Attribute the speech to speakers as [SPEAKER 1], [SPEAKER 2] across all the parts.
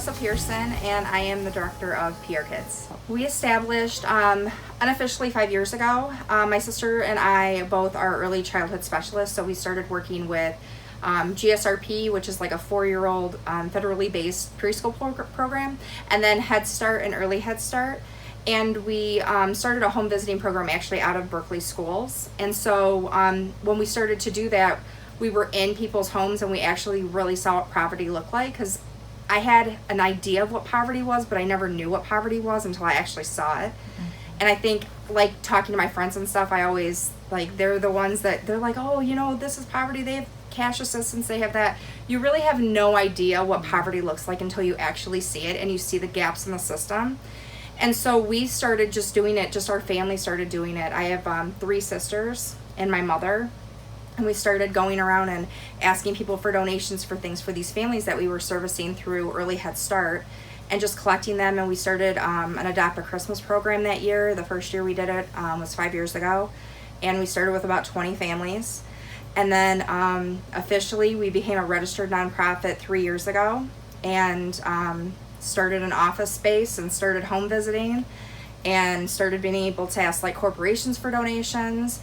[SPEAKER 1] Melissa Pearson, and I am the director of PR Kids. We established unofficially 5 years ago. My sister and I both are early childhood specialists, so we started working with GSRP, which is like a 4-year-old federally based preschool program, and then Head Start and Early Head Start. And we started a home visiting program actually out of Berkeley schools. And so when we started to do that, we were in people's homes and we actually really saw what poverty looked like, because I had an idea of what poverty was, but I never knew what poverty was until I actually saw it. Mm-hmm. And I think, like, talking to my friends and stuff, I always, like, they're the ones that, they're like, oh, you know, this is poverty, they have cash assistance, they have that. You really have no idea what poverty looks like until you actually see it and you see the gaps in the system. And so we started just doing it, just our family started doing it. I have 3 sisters and my mother. And we started going around and asking people for donations for things for these families that we were servicing through Early Head Start, and just collecting them. And we started an Adopt a Christmas program that year. The first year we did it was 5 years ago. And we started with about 20 families. And then officially we became a registered nonprofit 3 years ago, and started an office space and started home visiting and started being able to ask like corporations for donations.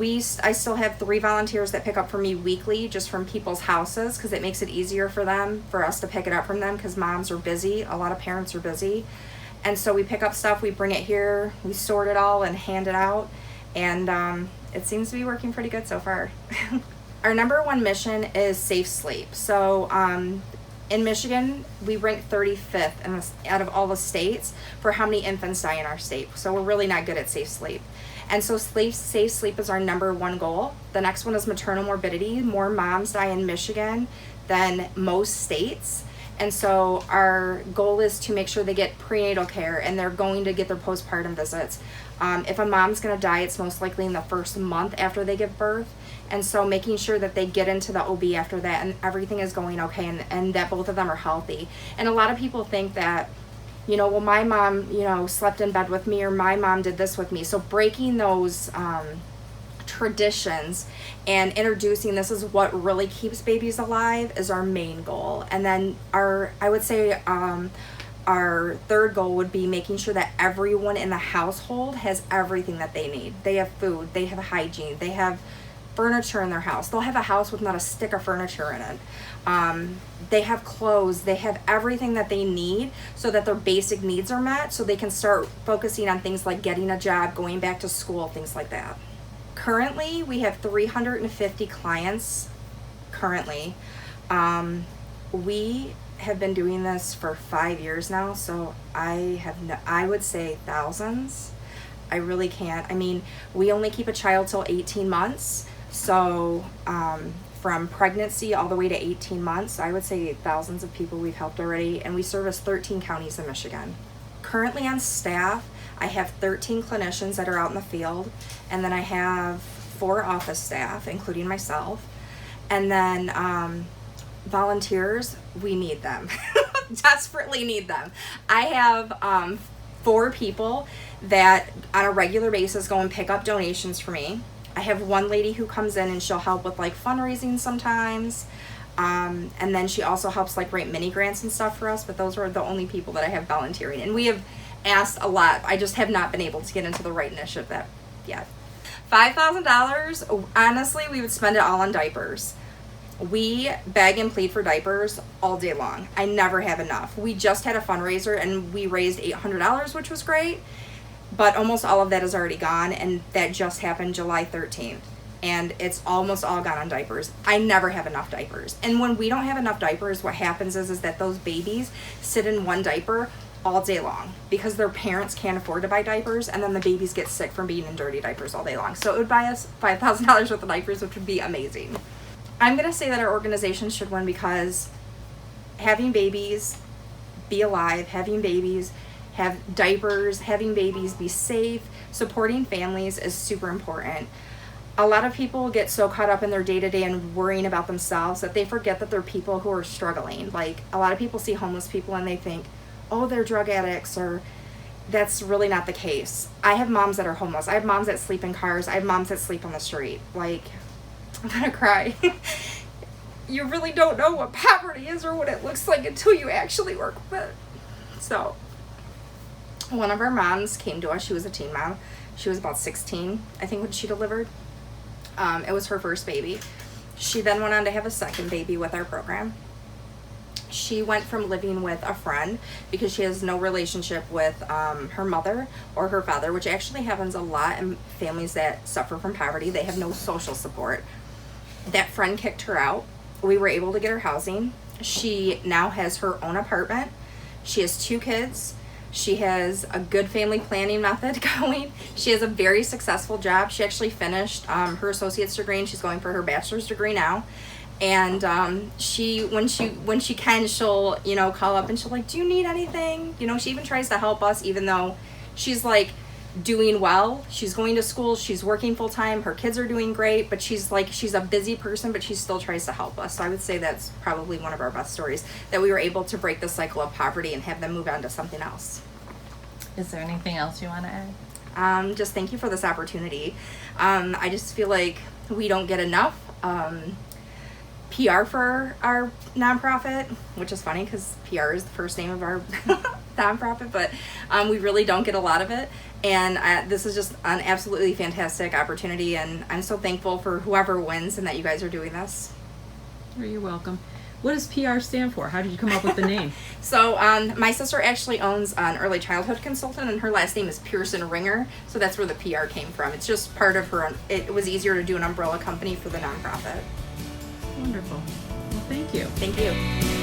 [SPEAKER 1] I still have 3 volunteers that pick up for me weekly just from people's houses, because it makes it easier for us to pick it up from them, because moms are busy, a lot of parents are busy. And so we pick up stuff, we bring it here, we sort it all and hand it out, and it seems to be working pretty good so far. Our number 1 mission is safe sleep. So in Michigan, we rank 35th out of all the states for how many infants die in our state. So we're really not good at safe sleep. And so safe sleep is our number 1 goal. The next one is maternal morbidity. More moms die in Michigan than most states. And so our goal is to make sure they get prenatal care and they're going to get their postpartum visits. If a mom's going to die, it's most likely in the first month after they give birth. And so making sure that they get into the OB after that and everything is going okay, and that both of them are healthy. And a lot of people think that, you know, well, my mom, you know, slept in bed with me, or my mom did this with me. So breaking those traditions and introducing this is what really keeps babies alive is our main goal. And then our 3rd goal would be making sure that everyone in the household has everything that they need. They have food, they have hygiene, they have furniture in their house. They'll have a house with not a stick of furniture in it. They have clothes, they have everything that they need so that their basic needs are met, so they can start focusing on things like getting a job, going back to school, things like that. Currently, we have 350 clients currently. We have been doing this for 5 years now, so I would say thousands. I really can't. I mean, we only keep a child till 18 months. So from pregnancy all the way to 18 months, I would say thousands of people we've helped already, and we service 13 counties in Michigan. Currently on staff, I have 13 clinicians that are out in the field, and then I have 4 office staff, including myself. And then volunteers, we need them. Desperately need them. I have 4 people that on a regular basis go and pick up donations for me. I have 1 lady who comes in and she'll help with like fundraising sometimes. And then she also helps like write mini grants and stuff for us, but those are the only people that I have volunteering. And we have asked a lot. I just have not been able to get into the right niche of that yet. $5,000, honestly, we would spend it all on diapers. We beg and plead for diapers all day long. I never have enough. We just had a fundraiser and we raised $800, which was great. But almost all of that is already gone, and that just happened July 13th. And it's almost all gone on diapers. I never have enough diapers. And when we don't have enough diapers, what happens is that those babies sit in one diaper all day long because their parents can't afford to buy diapers, and then the babies get sick from being in dirty diapers all day long. So it would buy us $5,000 worth of diapers, which would be amazing. I'm going to say that our organization should win because having babies be alive, having babies have diapers, having babies be safe, supporting families is super important. A lot of people get so caught up in their day-to-day and worrying about themselves that they forget that they're people who are struggling. Like, a lot of people see homeless people and they think, oh, they're drug addicts, or that's really not the case. I have moms that are homeless. I have moms that sleep in cars. I have moms that sleep on the street. Like, I'm gonna cry. you really don't know what poverty is or what it looks like until you actually work with it. So one of our moms came to us. She was a teen mom. She was about 16, I think, when she delivered. It was her first baby. She then went on to have a second baby with our program. She went from living with a friend because she has no relationship with her mother or her father, which actually happens a lot in families that suffer from poverty. They have no social support. That friend kicked her out. We were able to get her housing. She now has her own apartment. She has 2 kids. She has a good family planning method going. She has a very successful job. She actually finished her associate's degree, and she's going for her bachelor's degree now. And she, when she can, she'll, you know, call up and she'll like, do you need anything? You know, she even tries to help us, even though she's like doing well. She's going to school. She's working full time. Her kids are doing great, but she's a busy person, but she still tries to help us. So I would say that's probably one of our best stories, that we were able to break the cycle of poverty and have them move on to something else.
[SPEAKER 2] Is there anything else you want to add?
[SPEAKER 1] Just thank you for this opportunity. I just feel like we don't get enough PR for our nonprofit, which is funny because PR is the first name of our nonprofit, but we really don't get a lot of it. And this is just an absolutely fantastic opportunity, and I'm so thankful for whoever wins and that you guys are doing this.
[SPEAKER 3] You're welcome. What does PR stand for? How did you come up with the name?
[SPEAKER 1] So my sister actually owns an early childhood consultant, and her last name is Pearson Ringer, so that's where the PR came from. It's just part of her, it was easier to do an umbrella company for the nonprofit.
[SPEAKER 3] Wonderful. Well, thank you.
[SPEAKER 1] Thank you.